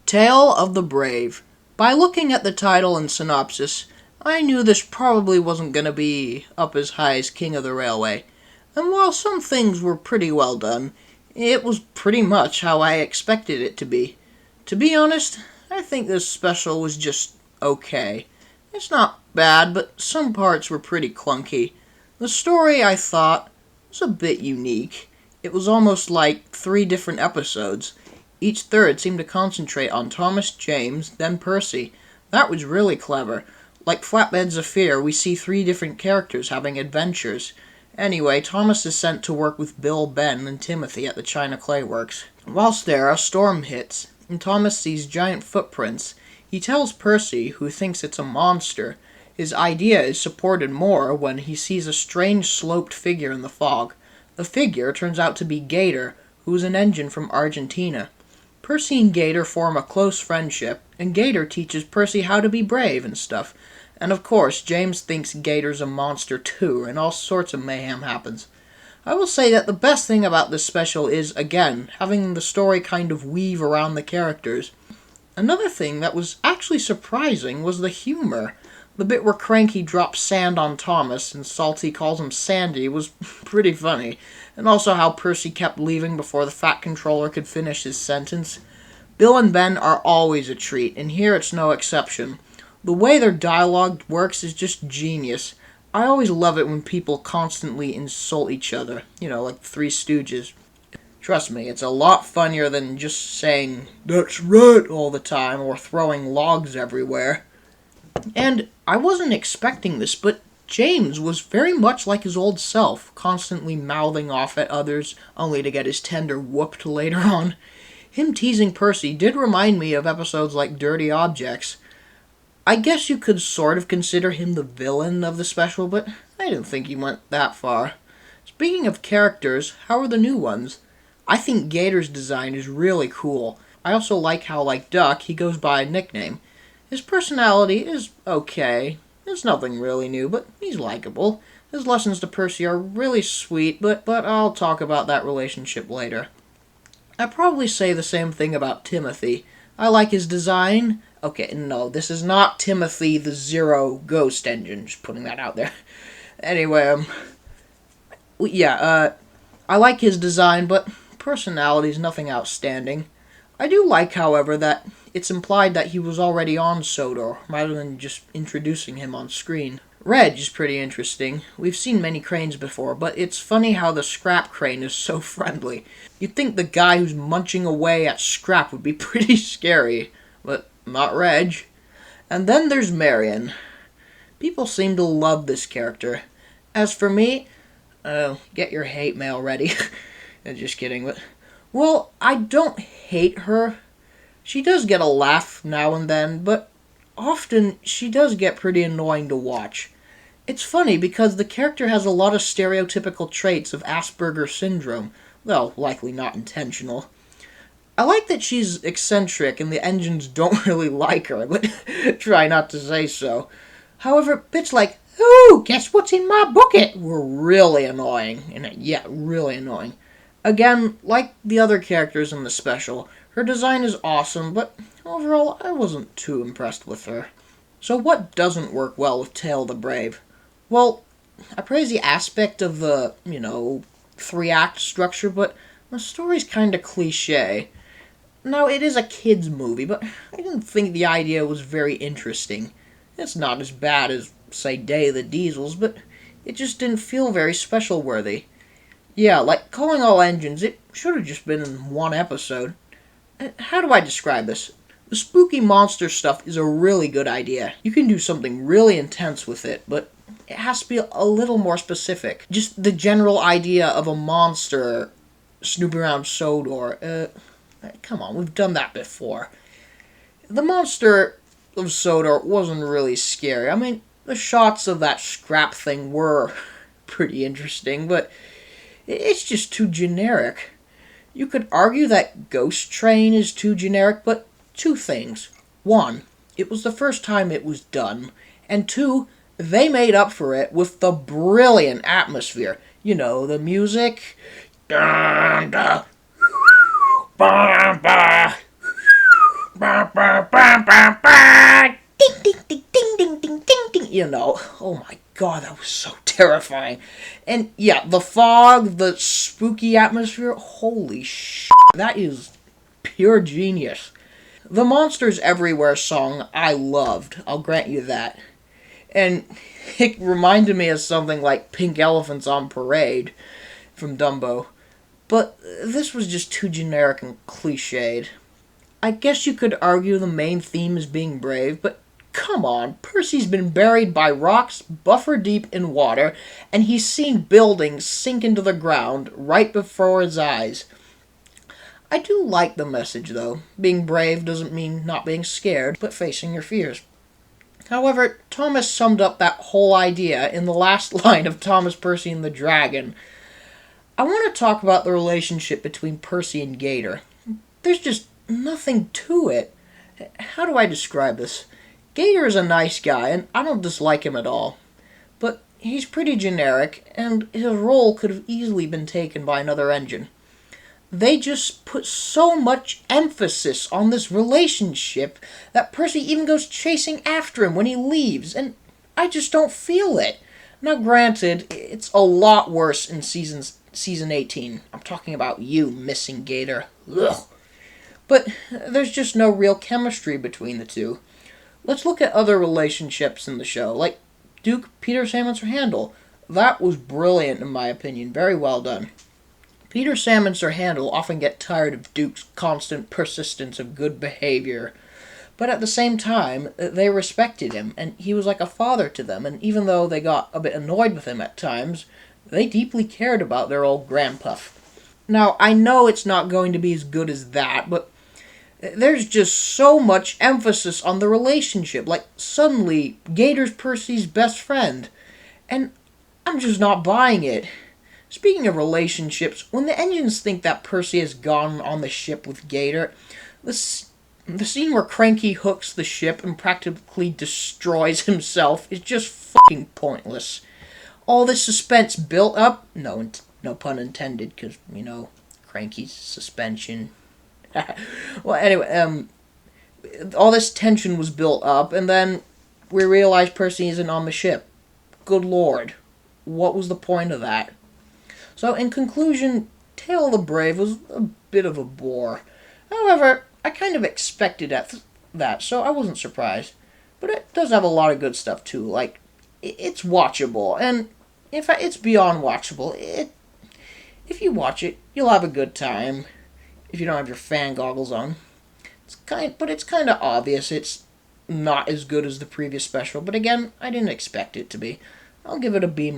Tale of the Brave. By looking at the title and synopsis, I knew this probably wasn't going to be up as high as King of the Railway. And while some things were pretty well done, it was pretty much how I expected it to be. To be honest, I think this special was just okay. It's not bad, but some parts were pretty clunky. The story, I thought, was a bit unique. It was almost like 3 different episodes. Each third seemed to concentrate on Thomas, James, then Percy. That was really clever. Like Flatbed Zephyr, we see 3 different characters having adventures. Anyway, Thomas is sent to work with Bill, Ben, and Timothy at the China Clay Works. Whilst there, a storm hits, and Thomas sees giant footprints. He tells Percy, who thinks it's a monster. His idea is supported more when he sees a strange sloped figure in the fog. The figure turns out to be Gator, who is an engine from Argentina. Percy and Gator form a close friendship, and Gator teaches Percy how to be brave and stuff. And of course, James thinks Gator's a monster too, and all sorts of mayhem happens. I will say that the best thing about this special is, again, having the story kind of weave around the characters. Another thing that was actually surprising was the humor. The bit where Cranky drops sand on Thomas and Salty calls him Sandy was pretty funny, and also how Percy kept leaving before the Fat Controller could finish his sentence. Bill and Ben are always a treat, and here it's no exception. The way their dialogue works is just genius. I always love it when people constantly insult each other, like the Three Stooges. Trust me, it's a lot funnier than just saying, "That's right," all the time, or throwing logs everywhere. And I wasn't expecting this, but James was very much like his old self, constantly mouthing off at others, only to get his tender whooped later on. Him teasing Percy did remind me of episodes like Dirty Objects. I guess you could sort of consider him the villain of the special, but I didn't think he went that far. Speaking of characters, how are the new ones? I think Gator's design is really cool. I also like how, like Duck, he goes by a nickname. His personality is okay. It's nothing really new, but he's likable. His lessons to Percy are really sweet, but I'll talk about that relationship later. I'd probably say the same thing about Timothy. I like his design. Okay, no, this is not Timothy the Zero Ghost Engine, just putting that out there. Anyway, I like his design, but personality's nothing outstanding. I do like, however, that it's implied that he was already on Sodor, rather than just introducing him on screen. Reg is pretty interesting. We've seen many cranes before, but it's funny how the scrap crane is so friendly. You'd think the guy who's munching away at scrap would be pretty scary, but not Reg. And then there's Marion. People seem to love this character. As for me, get your hate mail ready. Just kidding, but... Well, I don't hate her. She does get a laugh now and then, but often she does get pretty annoying to watch. It's funny because the character has a lot of stereotypical traits of Asperger's syndrome, though likely not intentional. I like that she's eccentric and the engines don't really like her, but try not to say so. However, bits like, "Ooh, guess what's in my bucket?" were really annoying, really annoying. Again, like the other characters in the special, her design is awesome, but overall I wasn't too impressed with her. So what doesn't work well with Tale of the Brave? Well, I praise the aspect of the, 3-act structure, but the story's kinda cliche. Now, it is a kid's movie, but I didn't think the idea was very interesting. It's not as bad as, say, Day of the Diesels, but it just didn't feel very special-worthy. Yeah, like calling all engines, it should have just been in one episode. How do I describe this? The spooky monster stuff is a really good idea. You can do something really intense with it, but it has to be a little more specific. Just the general idea of a monster snooping around Sodor. Come on, we've done that before. The monster of Sodor wasn't really scary. I mean, the shots of that scrap thing were pretty interesting, but it's just too generic. You could argue that Ghost Train is too generic, but 2 things. 1, it was the first time it was done, and 2, they made up for it with the brilliant atmosphere. The music. Bah, bah, bah, bah, bah. Ding, ding, ding, ding, ding, ding, ding, ding. You know, oh my god, that was so terrifying. And yeah, the fog, the spooky atmosphere, holy shit, that is pure genius. The Monsters Everywhere song I loved, I'll grant you that. And it reminded me of something like Pink Elephants on Parade from Dumbo. But this was just too generic and cliched. I guess you could argue the main theme is being brave, but come on, Percy's been buried by rocks buffer deep in water, and he's seen buildings sink into the ground right before his eyes. I do like the message, though. Being brave doesn't mean not being scared, but facing your fears. However, Thomas summed up that whole idea in the last line of Thomas Percy and the Dragon. I want to talk about the relationship between Percy and Gator. There's just nothing to it. How do I describe this? Gator is a nice guy, and I don't dislike him at all. But he's pretty generic, and his role could have easily been taken by another engine. They just put so much emphasis on this relationship that Percy even goes chasing after him when he leaves, and I just don't feel it. Now, granted, it's a lot worse in season 18. I'm talking about you, missing Gator. Ugh. But there's just no real chemistry between the two. Let's look at other relationships in the show, like Duke, Peter, Sammons, or Handel. That was brilliant in my opinion. Very well done. Peter, Sammons, or Handel often get tired of Duke's constant persistence of good behavior. But at the same time, they respected him, and he was like a father to them, and even though they got a bit annoyed with him at times, they deeply cared about their old grandpuff. Now, I know it's not going to be as good as that, but there's just so much emphasis on the relationship. Like, suddenly, Gator's Percy's best friend. And I'm just not buying it. Speaking of relationships, when the engines think that Percy has gone on the ship with Gator, the scene where Cranky hooks the ship and practically destroys himself is just fucking pointless. All this suspense built up, no pun intended, because, Cranky's suspension. Well, anyway, all this tension was built up, and then we realized Percy isn't on the ship. Good lord. What was the point of that? So, in conclusion, Tale of the Brave was a bit of a bore. However, I kind of expected that, so I wasn't surprised. But it does have a lot of good stuff, too. Like, it's watchable, and in fact, it's beyond watchable. If you watch it, you'll have a good time. If you don't have your fan goggles on. But it's kind of obvious it's not as good as the previous special. But again, I didn't expect it to be. I'll give it a B-.